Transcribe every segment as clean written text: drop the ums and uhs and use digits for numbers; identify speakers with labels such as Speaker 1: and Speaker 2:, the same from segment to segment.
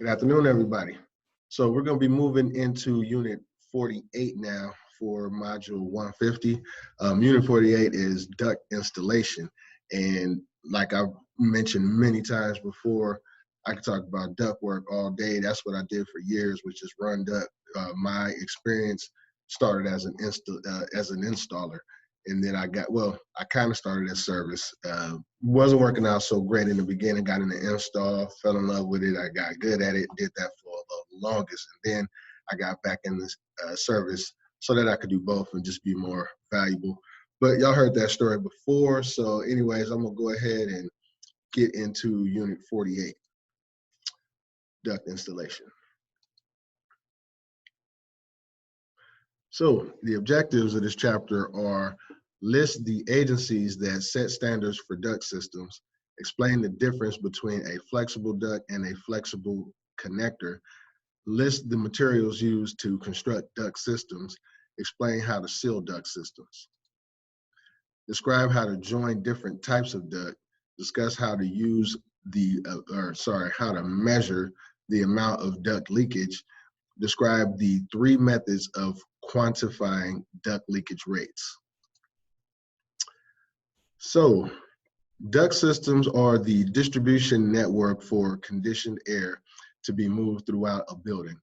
Speaker 1: Good afternoon, everybody. So we're going to be moving into Unit 48 now for Module 150. Unit 48 is duct installation. And like I've mentioned many times before, I could talk about duct work all day. That's what I did for years, which is run duct. My experience started as an installer. And then I kind of started as service. Wasn't working out so great in the beginning, got into install, fell in love with it. I got good at it, did that for the longest. And then I got back in this service so that I could do both and just be more valuable. But y'all heard that story before. So anyways, I'm gonna go ahead and get into Unit 48, duct installation. So the objectives of this chapter are: list the agencies that set standards for duct systems, explain the difference between a flexible duct and a flexible connector, list the materials used to construct duct systems, explain how to seal duct systems, describe how to join different types of duct, discuss how to use how to measure the amount of duct leakage, describe the 3 methods of quantifying duct leakage rates. So, duct systems are the distribution network for conditioned air to be moved throughout a building.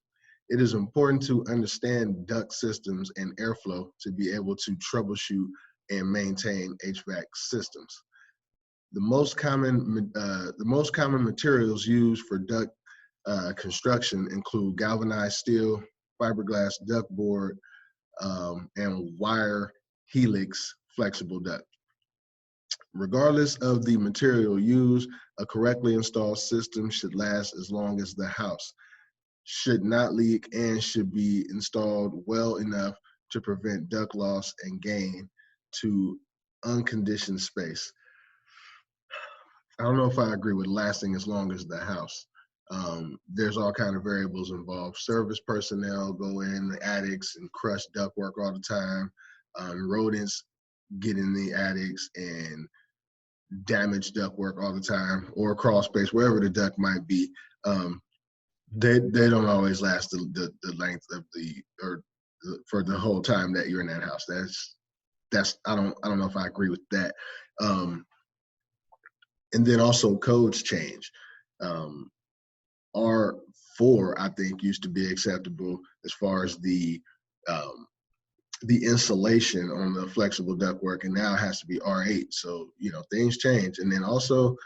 Speaker 1: It is important to understand duct systems and airflow to be able to troubleshoot and maintain HVAC systems. The most common materials used for duct construction include galvanized steel, fiberglass ductboard, and wire helix flexible duct. Regardless of the material used, a correctly installed system should last as long as the house, should not leak, and should be installed well enough to prevent duct loss and gain to unconditioned space. I don't know if I agree with lasting as long as the house. There's all kind of variables involved. Service personnel go in the attics and crush ductwork all the time. Rodents get in the attics and damage ductwork all the time, or crawl space, wherever the duct might be. They don't always last the length of for the whole time that you're in that house. That's I don't know if I agree with that. And then also codes change. R4, I think, used to be acceptable as far as the insulation on the flexible ductwork, and now it has to be R8. So, things change. And then also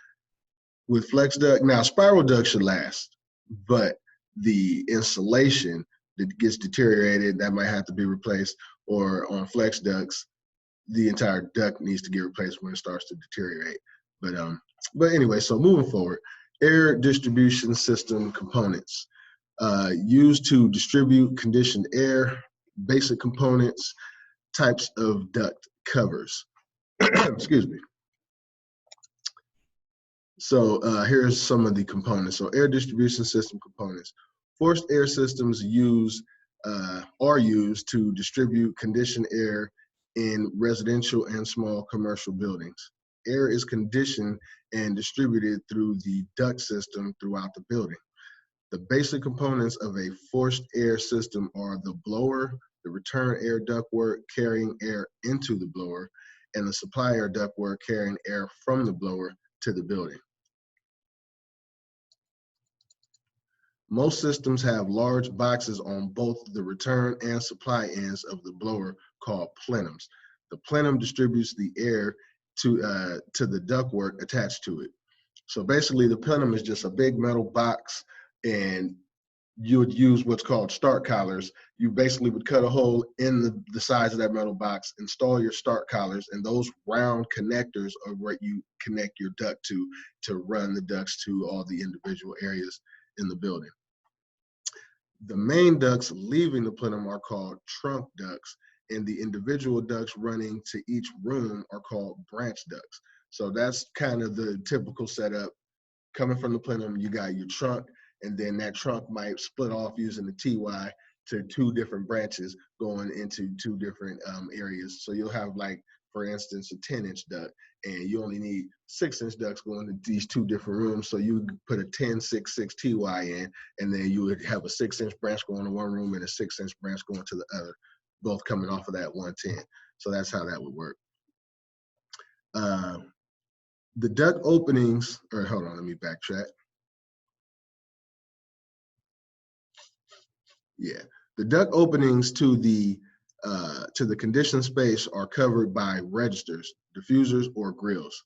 Speaker 1: with flex duct, now spiral duct should last, but the insulation that gets deteriorated, that might have to be replaced, or on flex ducts, the entire duct needs to get replaced when it starts to deteriorate. But anyway, so moving forward, air distribution system components used to distribute conditioned air, basic components, types of duct covers. Excuse me. So here's some of the components. So air distribution system components. Forced air systems are used to distribute conditioned air in residential and small commercial buildings. Air is conditioned and distributed through the duct system throughout the building. The basic components of a forced air system are the blower, the return air ductwork carrying air into the blower, and the supply air ductwork carrying air from the blower to the building. Most systems have large boxes on both the return and supply ends of the blower called plenums. The plenum distributes the air to the ductwork attached to it. So basically the plenum is just a big metal box, and you would use what's called start collars. You basically would cut a hole in the size of that metal box, install your start collars, and those round connectors are where you connect your duct to run the ducts to all the individual areas in the building. The main ducts leaving the plenum are called trunk ducts, and the individual ducts running to each room are called branch ducts. So that's kind of the typical setup. Coming from the plenum, you got your trunk, and then that trunk might split off using the TY to 2 different branches going into 2 different areas. So you'll have like for instance, a 10-inch duct, and you only need 6-inch ducts going to these two different rooms. So you put a 10-6-6 TY in, and then you would have a 6-inch branch going to one room and a 6-inch branch going to the other, both coming off of that 110. So that's how that would work. The duct openings, or hold on, let me backtrack. Yeah, the duct openings to the conditioned space are covered by registers, diffusers, or grills.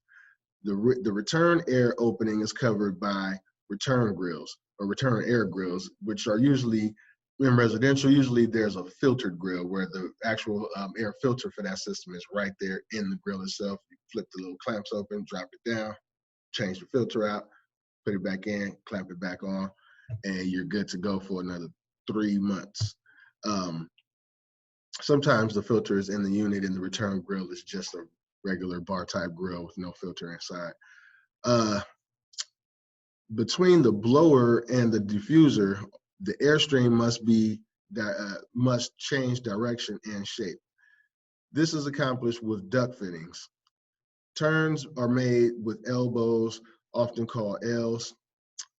Speaker 1: The return air opening is covered by return grills or return air grills, which are usually in residential. Usually, there's a filtered grill where the actual air filter for that system is right there in the grill itself. You flip the little clamps open, drop it down, change the filter out, put it back in, clamp it back on, and you're good to go for another 3 months. Sometimes the filter is in the unit and the return grill is just a regular bar type grill with no filter inside. Between the blower and the diffuser, the airstream must change direction and shape. This is accomplished with duct fittings. Turns are made with elbows, often called L's.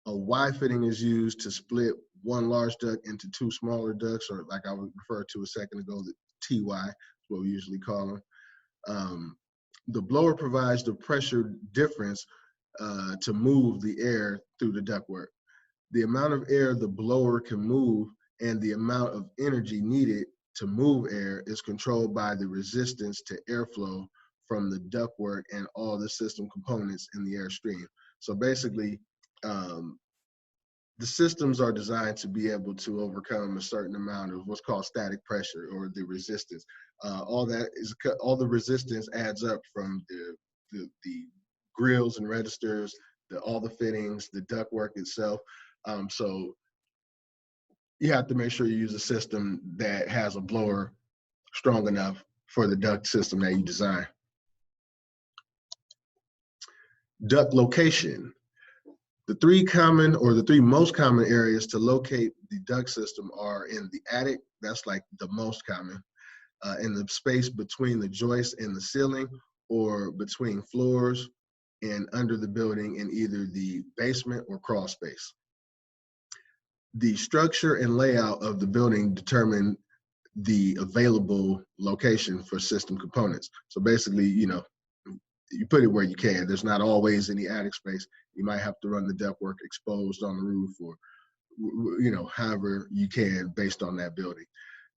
Speaker 1: A Y fitting is used to split one large duct into two smaller ducts, or like I referred to a second ago, the TY is what we usually call them. The blower provides the pressure difference to move the air through the ductwork. The amount of air the blower can move and the amount of energy needed to move air is controlled by the resistance to airflow from the ductwork and all the system components in the airstream. So basically, the systems are designed to be able to overcome a certain amount of what's called static pressure or the resistance. All the resistance adds up from the grills and registers, all the fittings, the ductwork itself. So you have to make sure you use a system that has a blower strong enough for the duct system that you design. Duct location. The three most common areas to locate the duct system are in the attic, that's like the most common, in the space between the joist and the ceiling, or between floors and under the building in either the basement or crawl space. The structure and layout of the building determine the available location for system components. So basically, you put it where you can. There's not always any attic space. You might have to run the ductwork exposed on the roof, or however you can based on that building.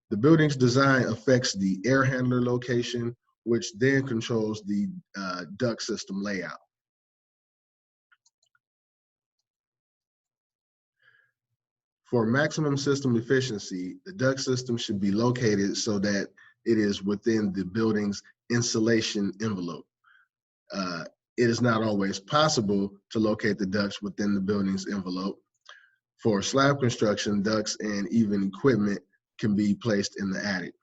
Speaker 1: The building's design affects the air handler location, which then controls the duct system layout. For maximum system efficiency, the duct system should be located so that it is within the building's insulation envelope. It is not always possible to locate the ducts within the building's envelope. For slab construction, ducts and even equipment can be placed in the attic.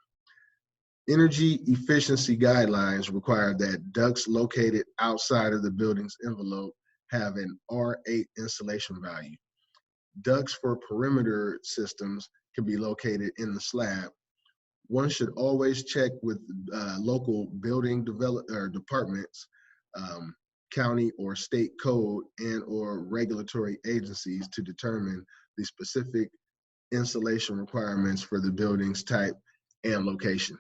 Speaker 1: Energy efficiency guidelines require that ducts located outside of the building's envelope have an R8 insulation value. Ducts for perimeter systems can be located in the slab. One should always check with local building departments, county or state code and or regulatory agencies to determine the specific insulation requirements for the building's type and location.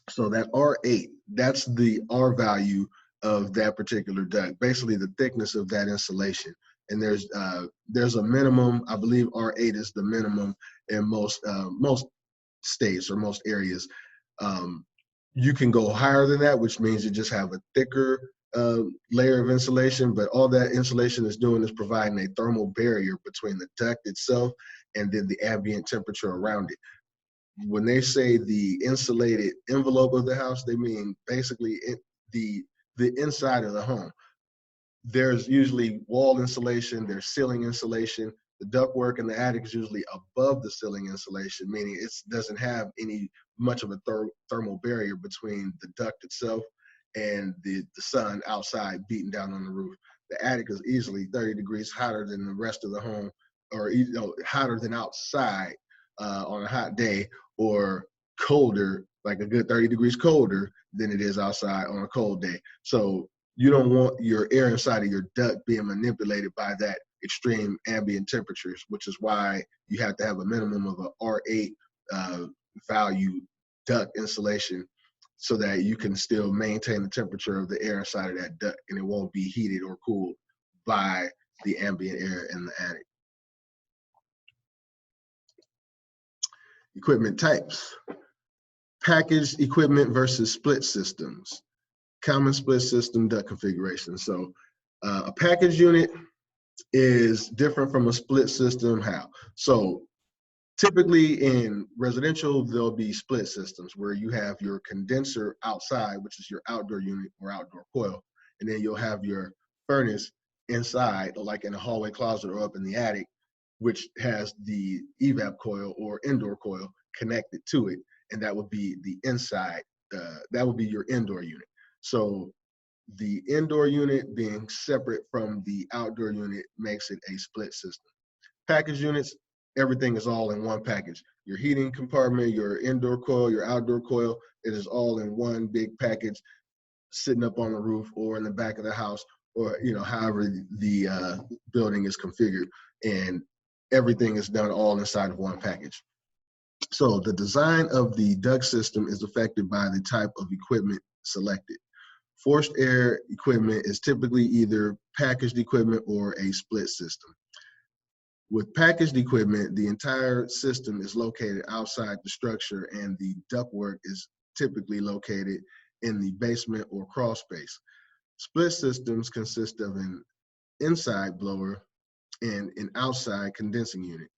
Speaker 1: So that R8, that's the R value of that particular duct, basically the thickness of that insulation. And there's a minimum, I believe R8 is the minimum in most states or most areas. You can go higher than that, which means you just have a thicker layer of insulation, but all that insulation is doing is providing a thermal barrier between the duct itself and then the ambient temperature around it. When they say the insulated envelope of the house, they mean basically the inside of the home. There's usually wall insulation, there's ceiling insulation. The ductwork in the attic is usually above the ceiling insulation, meaning it doesn't have much of a thermal barrier between the duct itself and the sun outside beating down on the roof. The attic is easily 30 degrees hotter than the rest of the home, or hotter than outside on a hot day, or colder like a good 30 degrees colder than it is outside on a cold day. So you don't want your air inside of your duct being manipulated by that extreme ambient temperatures, which is why you have to have a minimum of a R8 value duct insulation so that you can still maintain the temperature of the air inside of that duct and it won't be heated or cooled by the ambient air in the attic. Equipment types. Packaged equipment versus split systems. Common split system duct configuration. So a package unit is different from a split system. How? So typically in residential, there'll be split systems where you have your condenser outside, which is your outdoor unit or outdoor coil, and then you'll have your furnace inside, like in a hallway closet or up in the attic, which has the evap coil or indoor coil connected to it, and that would be the inside, that would be your indoor unit. So the indoor unit being separate from the outdoor unit makes it a split system. Package units, everything is all in one package. Your heating compartment, your indoor coil, your outdoor coil, it is all in one big package sitting up on the roof or in the back of the house or however the building is configured, and everything is done all inside of one package. So the design of the duct system is affected by the type of equipment selected. Forced air equipment is typically either packaged equipment or a split system. With packaged equipment, the entire system is located outside the structure and the ductwork is typically located in the basement or crawl space. Split systems consist of an inside blower and an outside condensing unit.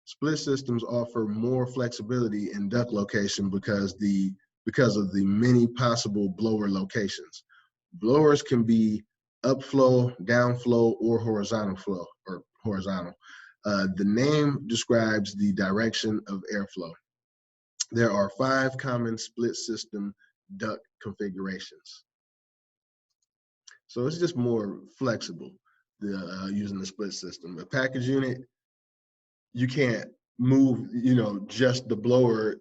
Speaker 1: Split systems offer more flexibility in duct location because of the many possible blower locations. Blowers can be upflow, downflow, or horizontal flow or horizontal. The name describes the direction of airflow. There are 5 common split system duct configurations. So it's just more flexible using the split system. A package unit, you can't move, just the blower,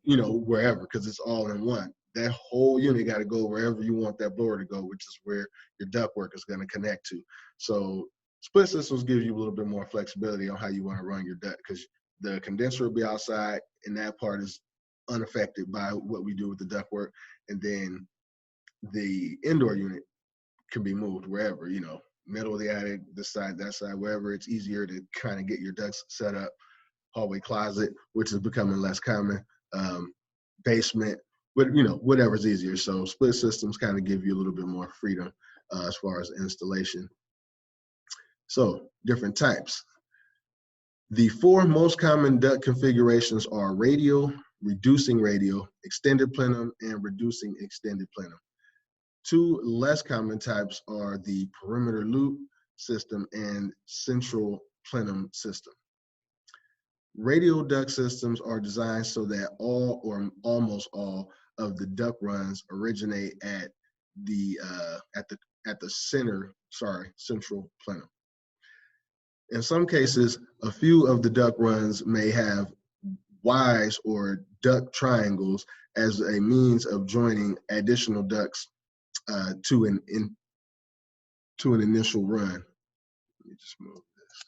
Speaker 1: wherever, because it's all in one. That whole unit got to go wherever you want that blower to go, which is where your ductwork is going to connect to. So split systems give you a little bit more flexibility on how you want to run your duct, because the condenser will be outside and that part is unaffected by what we do with the ductwork. And then the indoor unit can be moved wherever, middle of the attic, this side, that side, wherever it's easier to kind of get your ducts set up. Hallway closet, which is becoming less common, basement, but whatever's easier. So split systems kind of give you a little bit more freedom as far as installation. So different types. The 4 most common duct configurations are radial, reducing radial, extended plenum, and reducing extended plenum. 2 less common types are the perimeter loop system and central plenum system. Radial duct systems are designed so that all or almost all of the duct runs originate at the central plenum. In some cases, a few of the duct runs may have Ys or duct triangles as a means of joining additional ducts to an initial run. Let me just move this.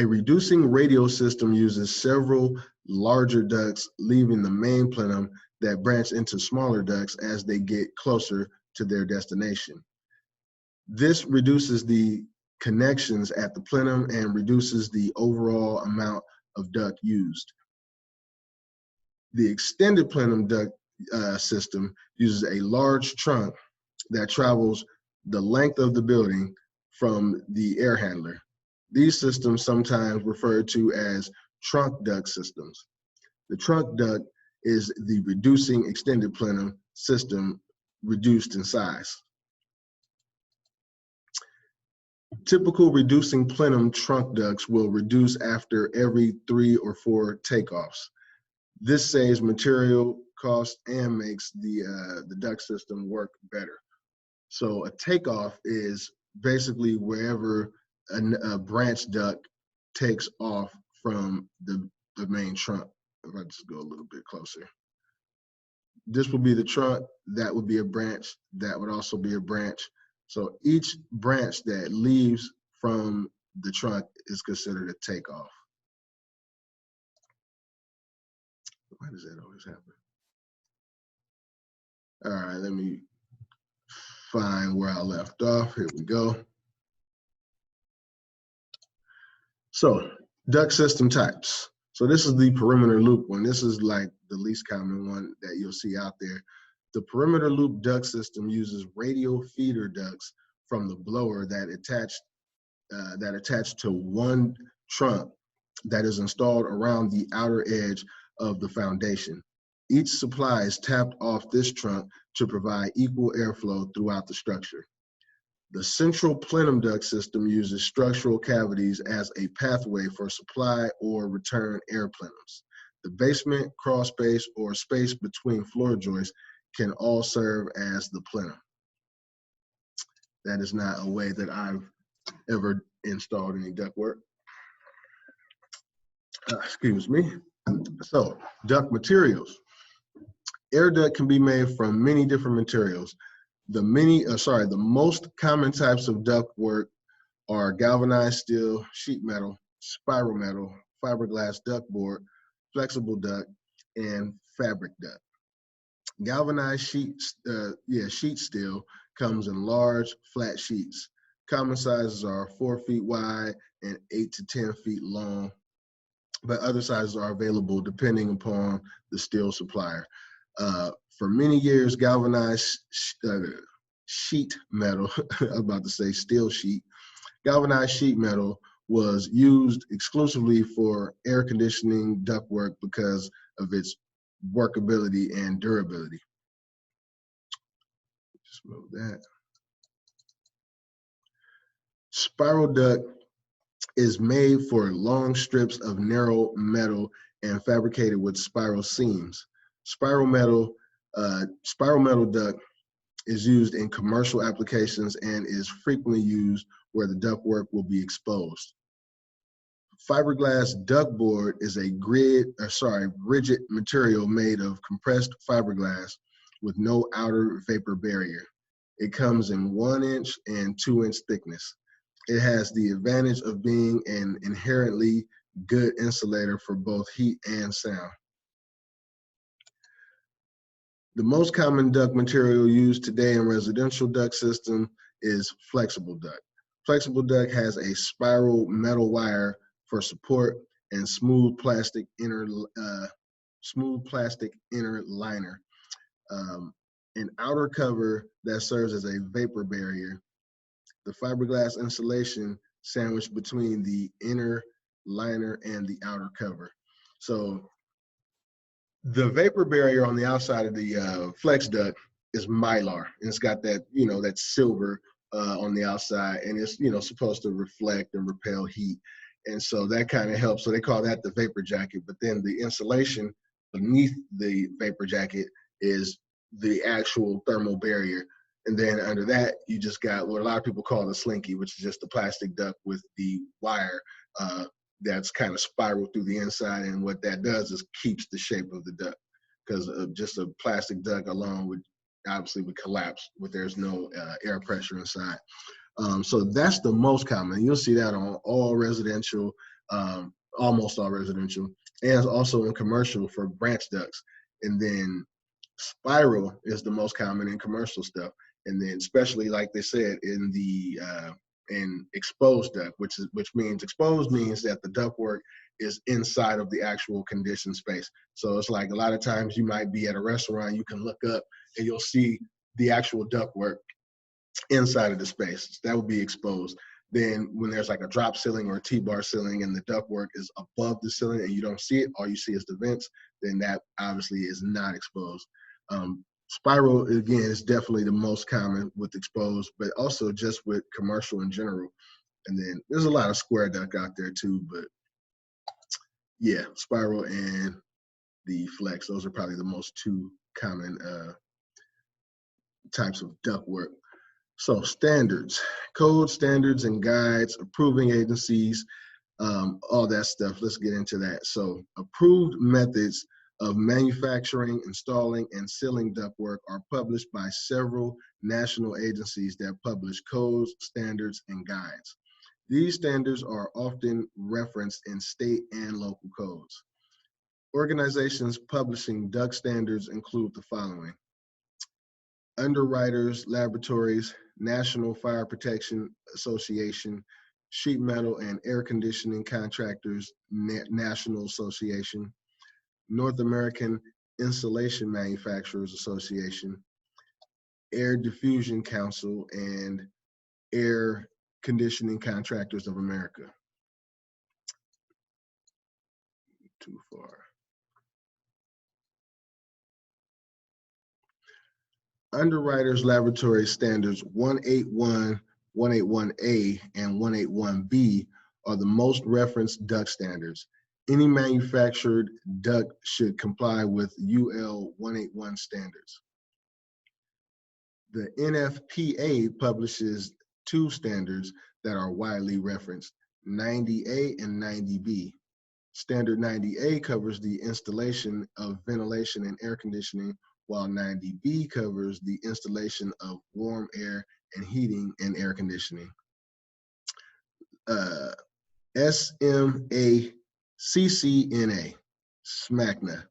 Speaker 1: A reducing radial system uses several larger ducts, leaving the main plenum that branch into smaller ducts as they get closer to their destination. This reduces the connections at the plenum and reduces the overall amount of duct used. The extended plenum duct system uses a large trunk that travels the length of the building from the air handler. These systems sometimes referred to as trunk duct systems. The trunk duct is the reducing extended plenum system reduced in size. Typical reducing plenum trunk ducts will reduce after every 3 or 4 takeoffs. This saves material costs and makes the duct system work better. So a takeoff is basically wherever a branch duct takes off from the main trunk. if I just go a little bit closer. This would be the trunk, that would be a branch, that would also be a branch. So each branch that leaves from the trunk is considered a takeoff. Why does that always happen? All right, let me find where I left off. Here we go. So duct system types. So this is the perimeter loop one. This is like the least common one that you'll see out there. The perimeter loop duct system uses radial feeder ducts from the blower that attach to one trunk that is installed around the outer edge of the foundation. Each supply is tapped off this trunk to provide equal airflow throughout the structure. The central plenum duct system uses structural cavities as a pathway for supply or return air plenums. The basement, crawl space, or space between floor joists can all serve as the plenum. That is not a way that I've ever installed any ductwork. Excuse me. So, duct materials. Air duct can be made from many different materials. The most common types of ductwork are galvanized steel, sheet metal, spiral metal, fiberglass duct board, flexible duct, and fabric duct. Galvanized sheet steel comes in large, flat sheets. Common sizes are 4 feet wide and 8 to 10 feet long, but other sizes are available depending upon the steel supplier. For many years, galvanized sheet metal, I was about to say steel sheet, galvanized sheet metal was used exclusively for air conditioning ductwork because of its workability and durability. Just move that. Spiral duct is made for long strips of narrow metal and fabricated with spiral seams. Spiral metal duct is used in commercial applications and is frequently used where the ductwork will be exposed. Fiberglass duct board is a rigid material made of compressed fiberglass with no outer vapor barrier. It comes in 1 inch and 2 inch thickness. It has the advantage of being an inherently good insulator for both heat and sound. The most common duct material used today in residential duct system is flexible duct. Flexible duct has a spiral metal wire for support and smooth plastic inner liner. An outer cover that serves as a vapor barrier. The fiberglass insulation sandwiched between the inner liner and the outer cover. So the vapor barrier on the outside of the flex duct is mylar, and it's got that, that silver on the outside, and it's, supposed to reflect and repel heat. And so that kind of helps. So they call that the vapor jacket. But then the insulation beneath the vapor jacket is the actual thermal barrier. And then under that, you just got what a lot of people call the slinky, which is just the plastic duct with the wire that's kind of spiraled through the inside. And what that does is keeps the shape of the duct, because just a plastic duct alone would collapse when there's no air pressure inside. So that's the most common. You'll see that on all residential, almost all residential, and also in commercial for branch ducts. And then spiral is the most common in commercial stuff. And then especially, like they said, in the in exposed duct, which means exposed means that the ductwork is inside of the actual conditioned space. So it's like a lot of times you might be at a restaurant, you can look up and you'll see the actual ductwork inside of the space. That would be exposed. Then when there's like a drop ceiling or a T-bar ceiling and the ductwork is above the ceiling and you don't see it, all you see is the vents, then that obviously is not exposed. Spiral, again, is definitely the most common with exposed, but also just with commercial in general. And then there's a lot of square duct out there too, but yeah, spiral and the flex, those are probably the most two common types of ductwork. So standards, code standards and guides, approving agencies. all that stuff. Let's get into that. So approved methods of manufacturing, installing, and sealing ductwork are published by several national agencies that publish codes, standards, and guides. These standards are often referenced in state and local codes. Organizations publishing duct standards include the following: Underwriters Laboratories, National Fire Protection Association, Sheet Metal and Air Conditioning Contractors National Association, North American Insulation Manufacturers Association, Air Diffusion Council, and Air Conditioning Contractors of America. Too far. Underwriters Laboratory Standards 181, 181A, and 181B are the most referenced duct standards. Any manufactured duct should comply with UL 181 standards. The NFPA publishes two standards that are widely referenced, 90A and 90B. Standard 90A covers the installation of ventilation and air conditioning, while 90B covers the installation of warm air and heating and air conditioning. SMACCNA, SMACNA,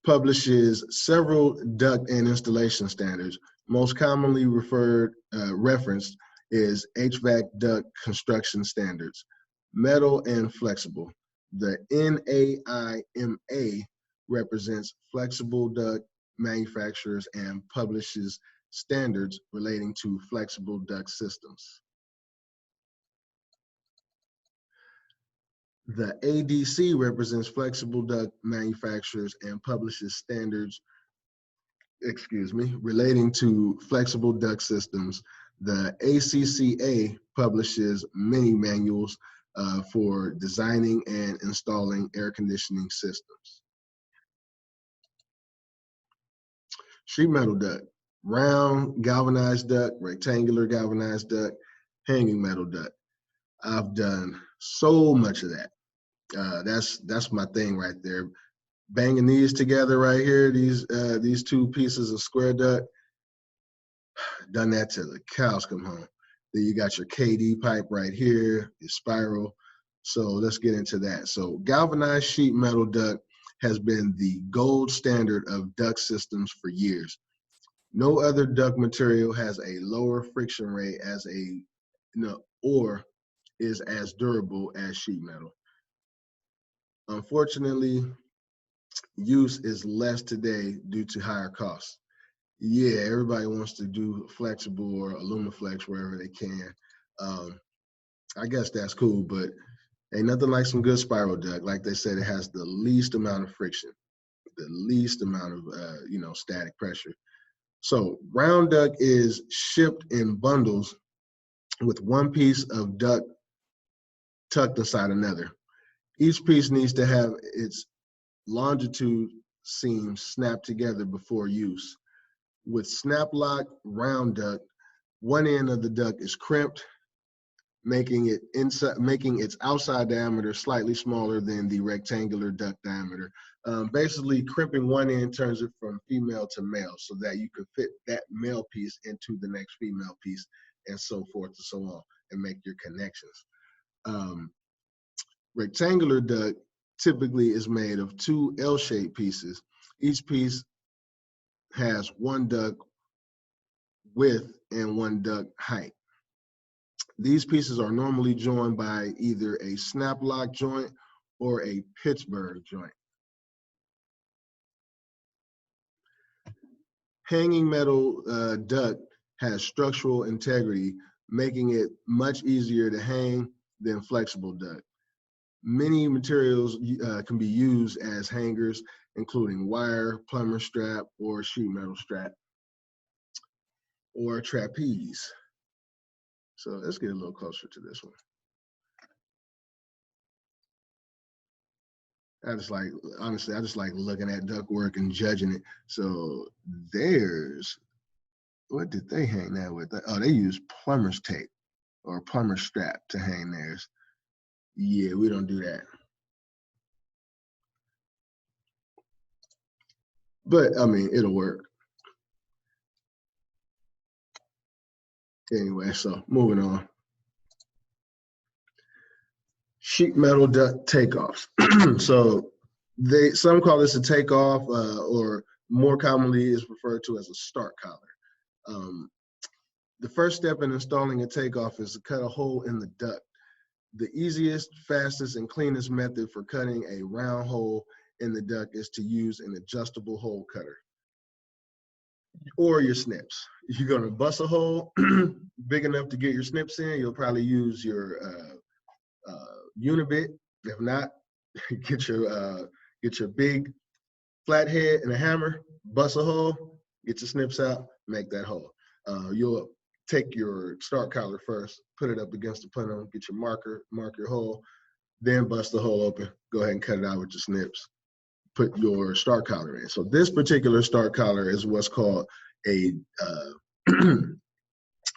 Speaker 1: publishes several duct and installation standards. Most commonly referenced is HVAC duct construction standards, metal and flexible. The NAIMA represents flexible duct manufacturers and publishes standards relating to flexible duct systems. The ADC represents flexible duct manufacturers and publishes standards, relating to flexible duct systems. The ACCA publishes many manuals for designing and installing air conditioning systems. Sheet metal duct: round galvanized duct, rectangular galvanized duct, hanging metal duct. I've done so much of that. That's my thing right there. Banging these together right here, these two pieces of square duct, done that till the cows come home. Then you got your KD pipe right here, your spiral. So let's get into that. So galvanized sheet metal duct has been the gold standard of duct systems for years. No other duct material has a lower friction rate or is as durable as sheet metal. Unfortunately, use is less today due to higher costs. Yeah, everybody wants to do flexible or AlumiFlex wherever they can. I guess that's cool, but ain't nothing like some good spiral duct. Like they said, it has the least amount of friction, the least amount of static pressure. So round duct is shipped in bundles with one piece of duct tucked inside another. Each piece needs to have its longitude seams snapped together before use. With snap lock round duct, one end of the duct is crimped, making its outside diameter slightly smaller than the rectangular duct diameter. Basically, crimping one end turns it from female to male so that you can fit that male piece into the next female piece, and so forth and so on, and make your connections. Rectangular duct typically is made of two L-shaped pieces. Each piece has one duct width and one duct height. These pieces are normally joined by either a snap lock joint or a Pittsburgh joint. Hanging metal duct has structural integrity, making it much easier to hang than flexible duct. Many materials can be used as hangers, including wire, plumber strap, or sheet metal strap, or trapeze. So let's get a little closer to this one. Honestly, I just like looking at ductwork and judging it. So what did they hang that with? Oh, they used plumber's tape or plumber's strap to hang theirs. Yeah, we don't do that. But I mean, it'll work. Anyway, so moving on. Sheet metal duct takeoffs. So some call this a takeoff, or more commonly is referred to as a start collar. Um, the first step in installing a takeoff is to cut a hole in the duct. The easiest, fastest, and cleanest method for cutting a round hole in the duct is to use an adjustable hole cutter or your snips. If you're gonna bust a hole big enough to get your snips in, you'll probably use your unibit. If not, get your big flathead and a hammer, bust a hole, get your snips out, make that hole. You'll take your start collar first, put it up against the plenum, get your marker, mark your hole, then bust the hole open. Go ahead and cut it out with your snips. Put your start collar in. So this particular start collar is what's called a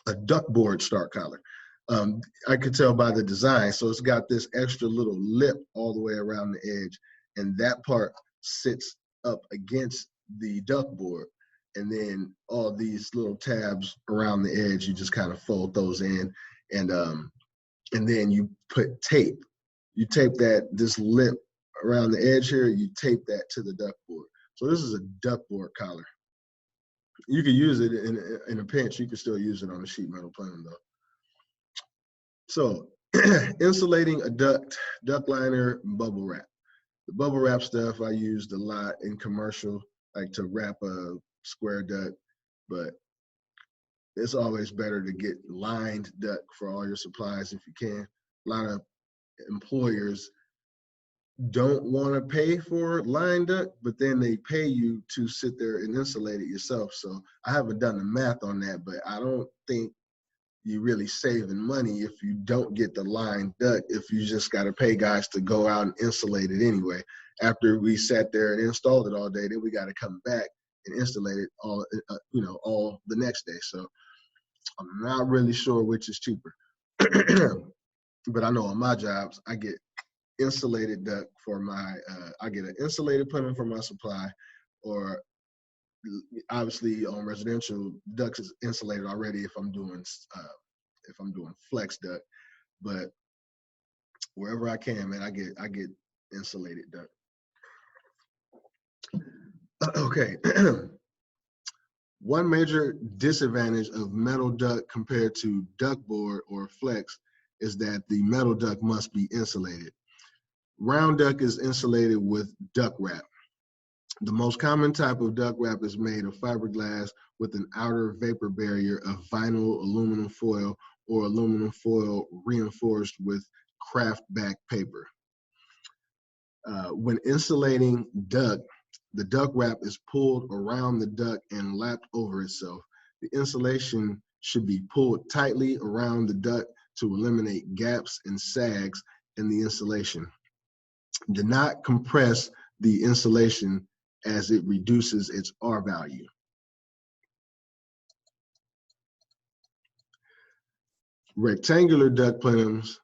Speaker 1: a duckboard start collar. I could tell by the design. So it's got this extra little lip all the way around the edge, and that part sits up against the duckboard. And then all these little tabs around the edge, you just kind of fold those in, and then you put tape. You tape this lip around the edge here. You tape that to the duckboard. So this is a duckboard collar. You could use it in a pinch. You could still use it on a sheet metal plenum though. So insulating a duct liner, bubble wrap. The bubble wrap stuff I used a lot in commercial, like to wrap a square duct, but it's always better to get lined duct for all your supplies if you can. A lot of employers don't want to pay for line duct, but then they pay you to sit there and insulate it yourself. So I haven't done the math on that, but I don't think you're really saving money if you don't get the line duct, if you just got to pay guys to go out and insulate it anyway. After we sat there and installed it all day, then we got to come back and installate it all, all the next day. So I'm not really sure which is cheaper. But I know on my jobs, I get insulated duct for my, I get an insulated plenum for my supply, or obviously on residential, ducts is insulated already if I'm doing flex duct. But wherever I can, man, I get insulated duct. Okay. One major disadvantage of metal duct compared to ductboard or flex is that the metal duct must be insulated. Round duct is insulated with duct wrap. The most common type of duct wrap is made of fiberglass with an outer vapor barrier of vinyl aluminum foil or aluminum foil reinforced with craft back paper. When insulating duct, the duct wrap is pulled around the duct and lapped over itself. The insulation should be pulled tightly around the duct to eliminate gaps and sags in the insulation. Do not compress the insulation as it reduces its R value. Rectangular duct plenums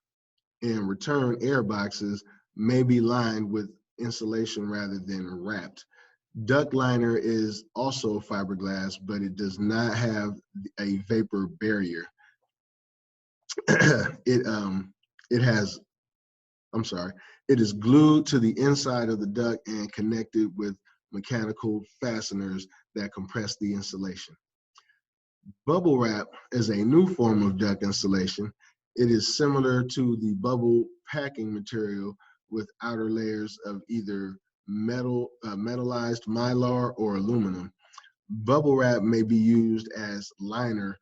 Speaker 1: and return air boxes may be lined with insulation rather than wrapped. Duct liner is also fiberglass, but it does not have a vapor barrier. It is glued to the inside of the duct and connected with mechanical fasteners that compress the insulation. Bubble wrap is a new form of duct insulation. It is similar to the bubble packing material with outer layers of either metallized mylar or aluminum. Bubble wrap may be used as liner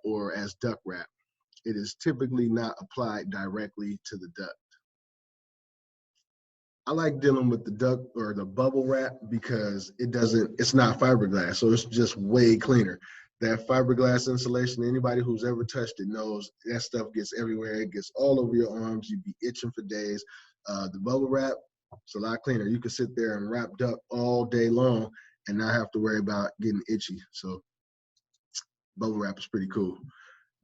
Speaker 1: or as duct wrap. It is typically not applied directly to the duct. I like dealing with the duct or the bubble wrap because it's not fiberglass, so it's just way cleaner. That fiberglass insulation, anybody who's ever touched it knows that stuff gets everywhere. It gets all over your arms. You'd be itching for days. The bubble wrap, it's a lot cleaner. You can sit there and wrap duct all day long and not have to worry about getting itchy. So bubble wrap is pretty cool.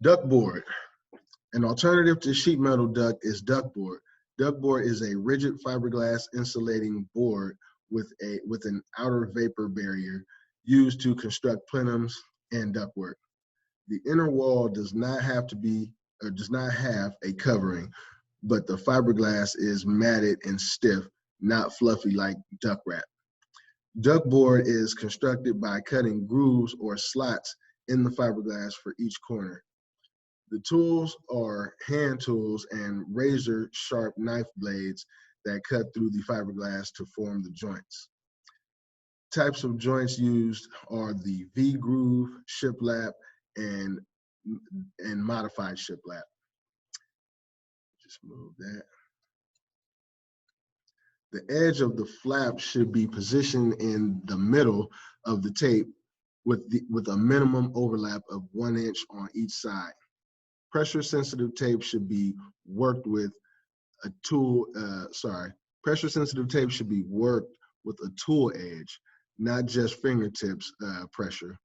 Speaker 1: Duct board. An alternative to sheet metal duct is duct board. Duct board is a rigid fiberglass insulating board with an outer vapor barrier used to construct plenums and ductwork. The inner wall does not have a covering, but the fiberglass is matted and stiff, not fluffy like duct wrap. Duct board is constructed by cutting grooves or slots in the fiberglass for each corner. The tools are hand tools and razor sharp knife blades that cut through the fiberglass to form the joints. Types of joints used are the V-groove, shiplap, and modified shiplap. Just move that. The edge of the flap should be positioned in the middle of the tape with a minimum overlap of 1 inch on each side. Pressure-sensitive tape should be worked with a tool. Pressure-sensitive tape should be worked with a tool edge, not just fingertips pressure.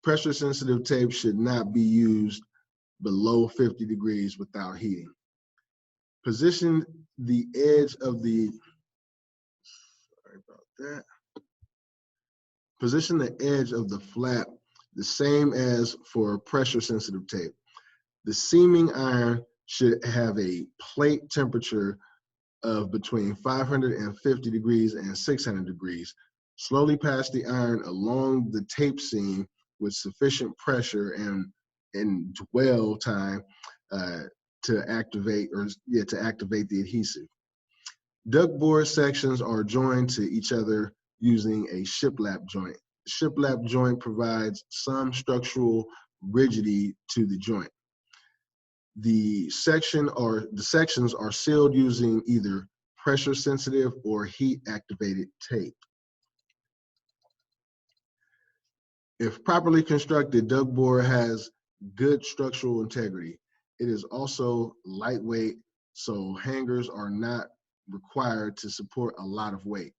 Speaker 1: Pressure-sensitive tape should not be used below 50 degrees without heating. Position the edge of the Position the edge of the flap the same as for pressure-sensitive tape. The seaming iron should have a plate temperature of between 550 degrees and 600 degrees. Slowly pass the iron along the tape seam with sufficient pressure and dwell time to activate the adhesive. Duct board sections are joined to each other using a shiplap joint. The shiplap joint provides some structural rigidity to the joint. The sections are sealed using either pressure-sensitive or heat-activated tape. If properly constructed, duct board has good structural integrity. It is also lightweight, so hangers are not required to support a lot of weight.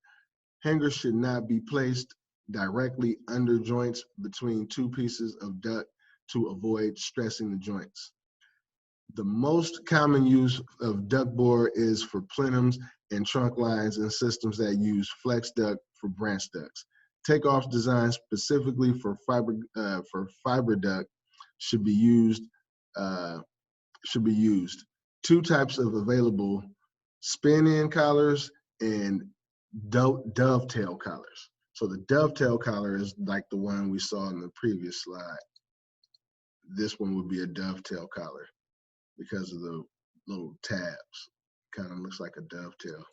Speaker 1: Hangers should not be placed directly under joints between two pieces of duct to avoid stressing the joints. The most common use of duct board is for plenums and trunk lines and systems that use flex duct for branch ducts. Takeoffs designed specifically for fiber duct should be used. Two types of available: spin-in collars and dovetail collars. So the dovetail collar is like the one we saw in the previous slide. This one would be a dovetail collar because of the little tabs. Kind of looks like a dovetail.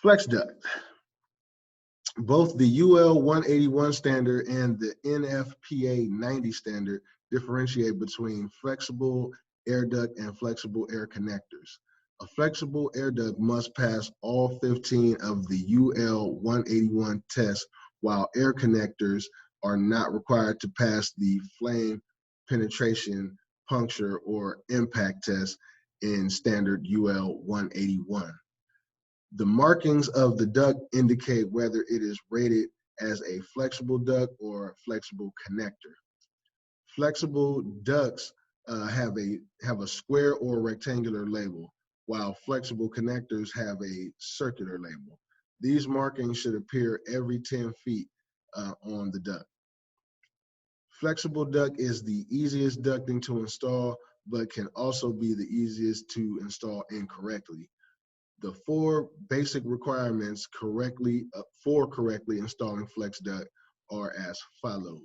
Speaker 1: Flex duct. Both the UL 181 standard and the NFPA 90 standard differentiate between flexible air duct and flexible air connectors. A flexible air duct must pass all 15 of the UL 181 tests, while air connectors are not required to pass the flame penetration, puncture, or impact test in standard UL 181. The markings of the duct indicate whether it is rated as a flexible duct or a flexible connector. Flexible ducts have a square or rectangular label, while flexible connectors have a circular label. These markings should appear every 10 feet on the duct. Flexible duct is the easiest ducting to install, but can also be the easiest to install incorrectly. The 4 basic requirements for correctly installing flex duct are as follows.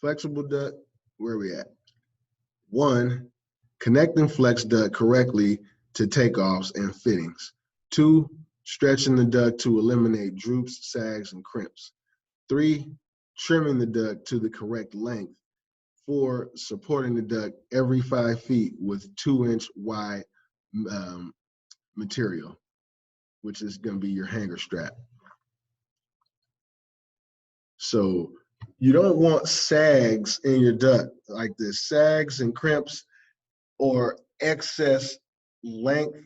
Speaker 1: Flexible duct, where are we at? 1, connecting flex duct correctly to takeoffs and fittings. 2, stretching the duct to eliminate droops, sags, and crimps. 3, trimming the duct to the correct length. 4, supporting the duct every 5 feet with 2-inch wide material, which is going to be your hanger strap. So you don't want sags in your duct like this. Sags and crimps or excess length,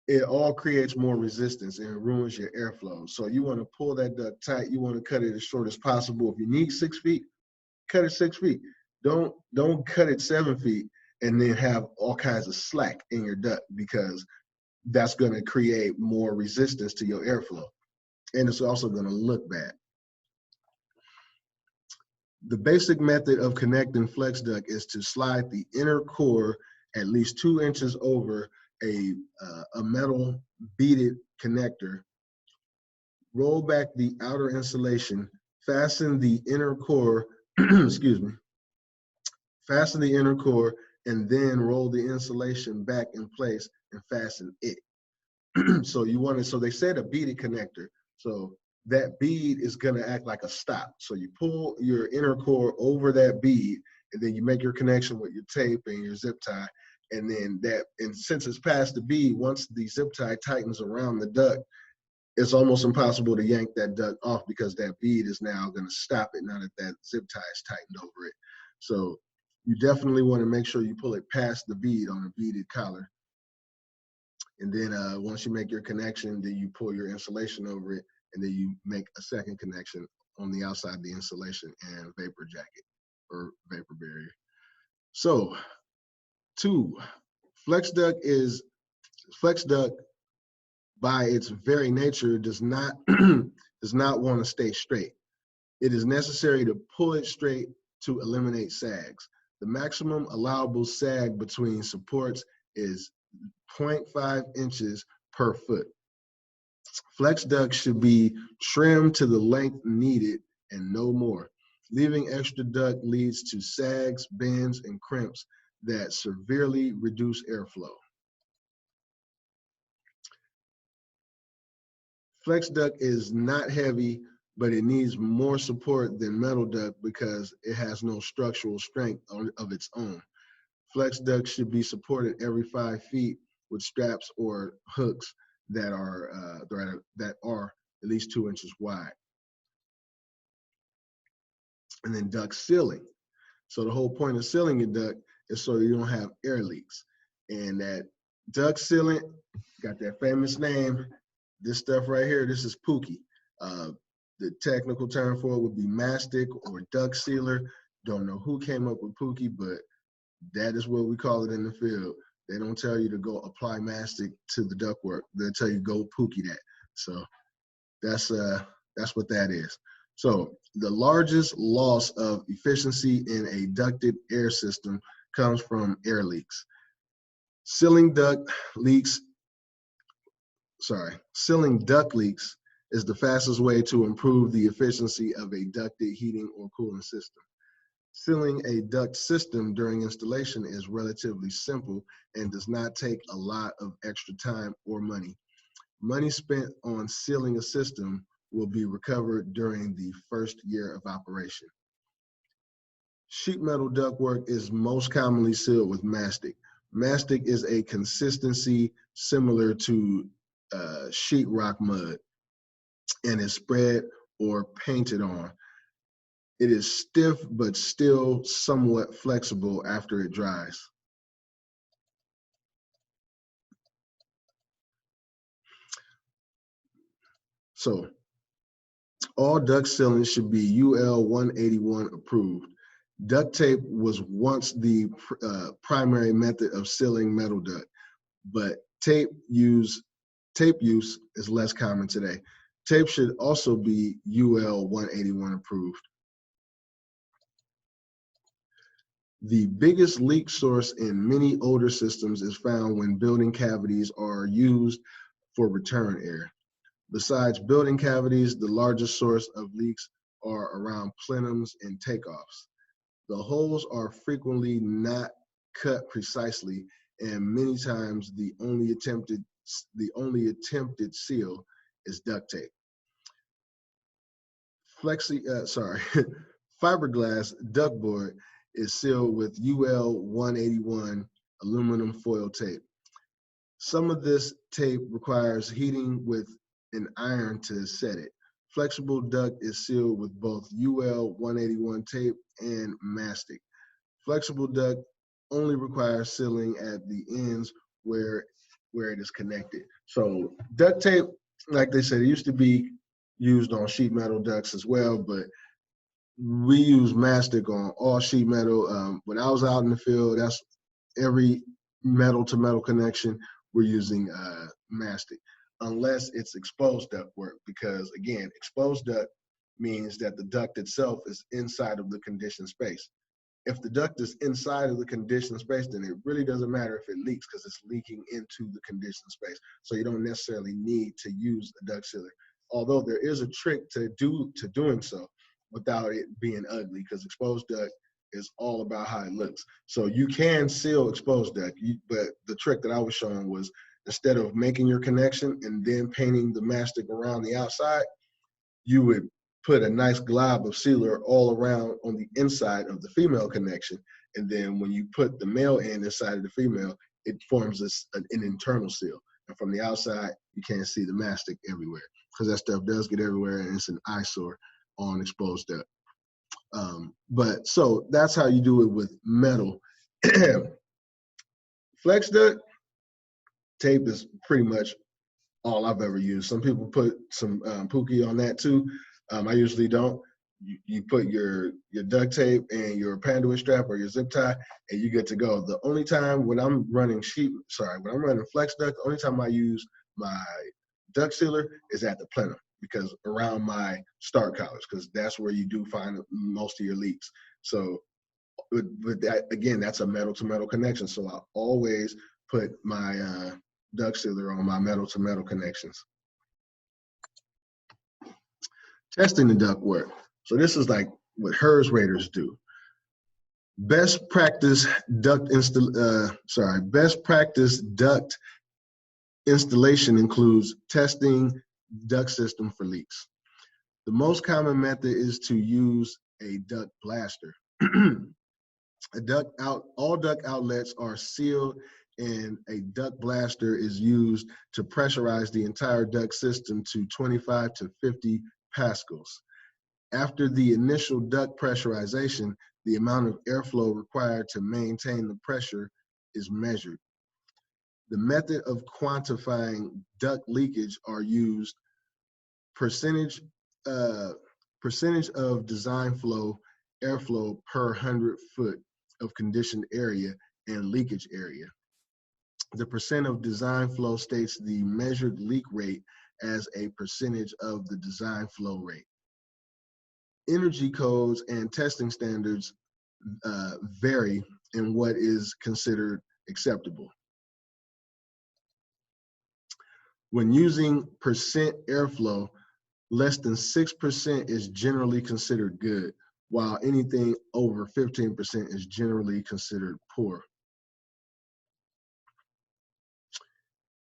Speaker 1: it all creates more resistance and it ruins your airflow. So you want to pull that duct tight. You want to cut it as short as possible. If you need 6 feet, cut it 6 feet. Don't cut it 7 feet and then have all kinds of slack in your duct, because that's going to create more resistance to your airflow, and it's also going to look bad. The basic method of connecting flex duct is to slide the inner core at least 2 inches over a metal beaded connector. Roll back the outer insulation, fasten the inner core, excuse me, fasten the inner core, and then roll the insulation back in place and fasten it. So you want to, so they said a beaded connector. So that bead is going to act like a stop. So you pull your inner core over that bead, and then you make your connection with your tape and your zip tie. And then that, and since it's past the bead, once the zip tie tightens around the duct, it's almost impossible to yank that duct off, because that bead is now going to stop it now that that zip tie is tightened over it. So you definitely want to make sure you pull it past the bead on a beaded collar. And then once you make your connection, then you pull your insulation over it, and then you make a second connection on the outside of the insulation and vapor jacket or vapor barrier. So 2, flex duct by its very nature does not want to stay straight. It is necessary to pull it straight to eliminate sags. The maximum allowable sag between supports is 0.5 inches per foot. Flex duct should be trimmed to the length needed and no more. Leaving extra duct leads to sags, bends, and crimps that severely reduce airflow. Flex duct is not heavy, but it needs more support than metal duct because it has no structural strength of its own. Flex duct should be supported every 5 feet with straps or hooks that are at least 2 inches wide. And then duct sealing. So the whole point of sealing a duct is so you don't have air leaks. And that duct sealant got that famous name. This stuff right here, this is Pookie. The technical term for it would be mastic or duct sealer. Don't know who came up with Pookie, but that is what we call it in the field. They don't tell you to go apply mastic to the ductwork. They'll tell you go Pookie that. So that's what that is. So the largest loss of efficiency in a ducted air system comes from air leaks. Sealing duct leaks is the fastest way to improve the efficiency of a ducted heating or cooling system. Sealing a duct system during installation is relatively simple and does not take a lot of extra time or money. Money spent on sealing a system will be recovered during the first year of operation. Sheet metal ductwork is most commonly sealed with mastic. Mastic is a consistency similar to sheetrock mud and is spread or painted on. It is stiff but still somewhat flexible after it dries. So all duct sealing should be UL 181 approved. Duct tape was once the primary method of sealing metal duct, but tape use is less common today. Tape should also be UL 181 approved. The biggest leak source in many older systems is found when building cavities are used for return air. Besides building cavities, the largest source of leaks are around plenums and takeoffs. The holes are frequently not cut precisely, and many times the only attempted seal is duct tape. Fiberglass ductboard is sealed with UL 181 aluminum foil tape. Some of this tape requires heating with an iron to set it. Flexible duct is sealed with both UL 181 tape and mastic. Flexible duct only requires sealing at the ends where it is connected. So duct tape, like they said, it used to be used on sheet metal ducts as well, but we use mastic on all sheet metal. When I was out in the field, that's every metal to metal connection, we're using mastic, unless it's exposed duct work, because again, exposed duct means that the duct itself is inside of the conditioned space. If the duct is inside of the conditioned space, then it really doesn't matter if it leaks because it's leaking into the conditioned space. So you don't necessarily need to use a duct sealer. Although there is a trick to doing so without it being ugly, because exposed duct is all about how it looks. So you can seal exposed duct, but the trick that I was showing was, instead of making your connection and then painting the mastic around the outside, you would put a nice glob of sealer all around on the inside of the female connection. And then when you put the male end inside of the female, it forms an internal seal. And from the outside, you can't see the mastic everywhere, because that stuff does get everywhere and it's an eyesore on exposed duct. But so that's how you do it with metal. Flex duct tape is pretty much all I've ever used. Some people put some Pookie on that too. I usually don't. You put your duct tape and your panduit strap or your zip tie, and you get to go. The only time when I'm running when I'm running flex duct, the only time I use my duct sealer is at the plenum, because around my start collars, because that's where you do find most of your leaks. So with that, again, that's a metal to metal connection. So I always put my duct sealer on my metal to metal connections. Testing the duct work. So this is like what HERS raters do. Best practice duct installation includes testing duct system for leaks. The most common method is to use a duct blaster. All duct outlets are sealed, and a duct blaster is used to pressurize the entire duct system to 25 to 50 pascals. After the initial duct pressurization, the amount of airflow required to maintain the pressure is measured. The method of quantifying duct leakage are used percentage of design flow, airflow per 100 foot of conditioned area, and leakage area. The percent of design flow states the measured leak rate as a percentage of the design flow rate. Energy codes and testing standards vary in what is considered acceptable. When using percent airflow, less than 6% is generally considered good, while anything over 15% is generally considered poor.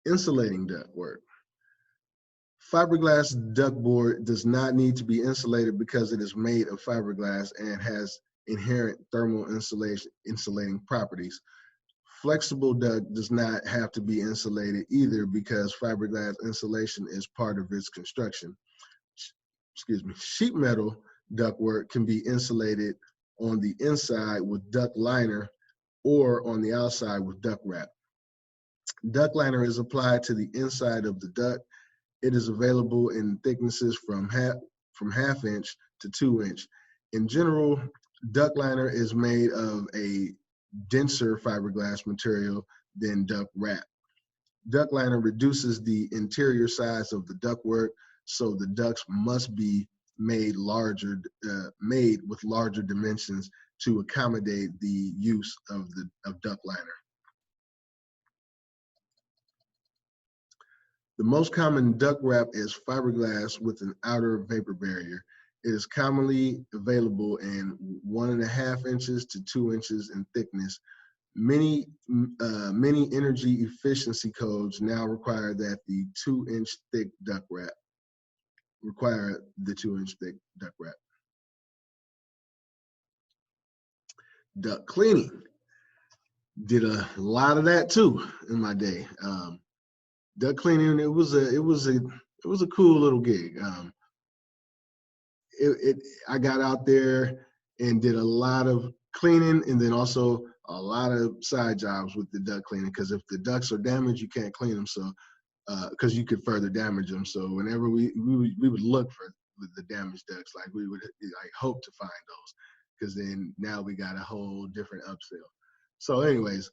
Speaker 1: Insulating ductwork. Fiberglass ductboard does not need to be insulated because it is made of fiberglass and has inherent thermal insulating properties. Flexible duct does not have to be insulated either because fiberglass insulation is part of its construction. Sheet metal ductwork can be insulated on the inside with duct liner or on the outside with duct wrap. Duct liner is applied to the inside of the duct. It is available in thicknesses from half inch to 2 inch. In general, duct liner is made of a denser fiberglass material than duct wrap. Duct liner reduces the interior size of the ductwork, so the ducts must be made with larger dimensions to accommodate the use of duct liner. The most common duct wrap is fiberglass with an outer vapor barrier. It is commonly available in 1.5 inches to 2 inches in thickness. Many energy efficiency codes now require that the 2-inch thick duct wrap. Duct cleaning. Did a lot of that too in my day. Duct cleaning, it was a cool little gig. I got out there and did a lot of cleaning, and then also a lot of side jobs with the duct cleaning, because if the ducts are damaged, you can't clean them, so because you could further damage them. So whenever we would look for the damaged ducts. Like we would like hope to find those, because then now we got a whole different upsell. So anyways,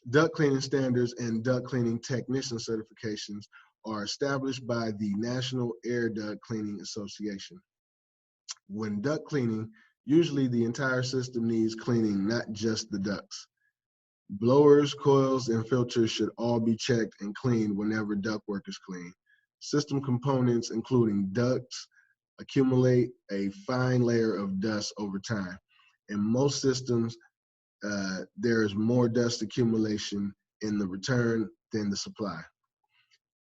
Speaker 1: duct cleaning standards and duct cleaning technician certifications are established by the National Air Duct Cleaning Association. When duct cleaning, usually the entire system needs cleaning, not just the ducts. Blowers, coils, and filters should all be checked and cleaned whenever ductwork is cleaned. System components, including ducts, accumulate a fine layer of dust over time. In most systems, there is more dust accumulation in the return than the supply.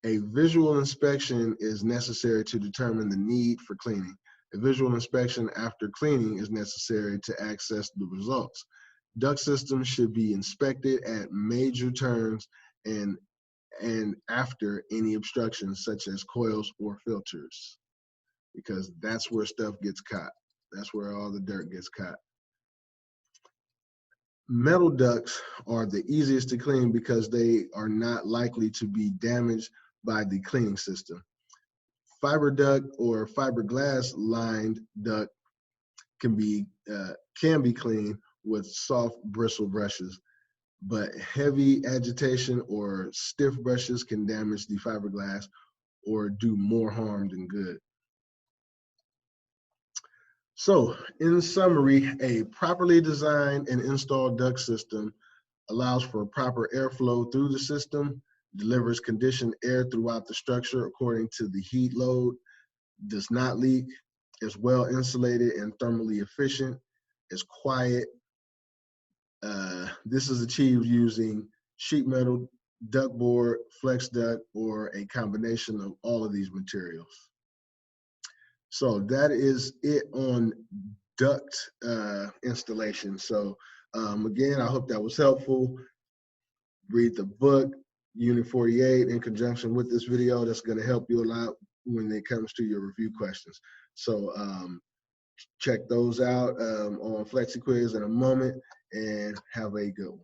Speaker 1: A visual inspection is necessary to determine the need for cleaning. A visual inspection after cleaning is necessary to access the results. Duct systems should be inspected at major turns and after any obstructions such as coils or filters, because that's where stuff gets caught. That's where all the dirt gets caught. Metal ducts are the easiest to clean because they are not likely to be damaged by the cleaning system. Fiber duct or fiberglass lined duct can be cleaned with soft bristle brushes, but heavy agitation or stiff brushes can damage the fiberglass or do more harm than good. So, in summary, a properly designed and installed duct system allows for proper airflow through the system, delivers conditioned air throughout the structure according to the heat load, does not leak, is well insulated and thermally efficient, is quiet. This is achieved using sheet metal, duct board, flex duct, or a combination of all of these materials. So that is it on duct installation. So again, I hope that was helpful. Read the book, Unit 48, in conjunction with this video. That's going to help you a lot when it comes to your review questions. So check those out on FlexiQuiz in a moment, and have a good one.